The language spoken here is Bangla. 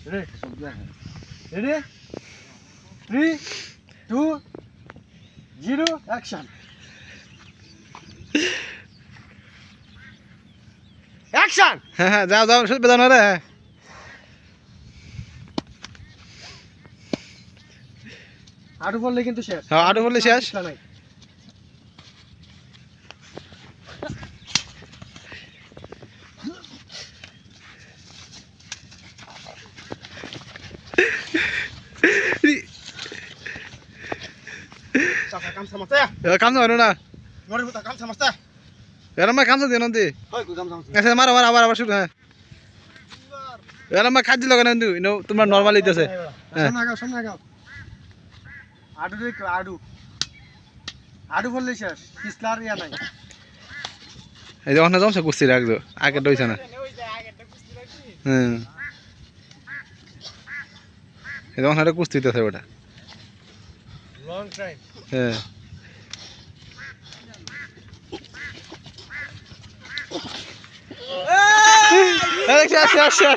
Ready? 3, 2, 0, action. Action! হ্যাঁ যাও যাও শুধু বেদানো রে আটু বললে কিন্তু শেষ। হ্যাঁ আটু বললে শেষ। নাই। Sasa kam sama saya. কাম যাবে না Mari buta kam sama saya. এরম কাম যাবে Nandi Hoi ku kam sama. আচ্ছা মারো মারো আবার আবার শুরু হ্যাঁ এরম খাদ্য লগা নন্দি তোমার নরমাল হইতেছে সামনে আগাও। আডু দেখো আডু। আডু বললে শেষ। পিছলার ইয়া নাই। এই যে অন্য জমছে কুস্তি রাখছো আগে দইছে না হুম এই যে অন্য কুস্তি হইতেছে ওটা Long time. হ্যাঁ শেষ শেষ শেষ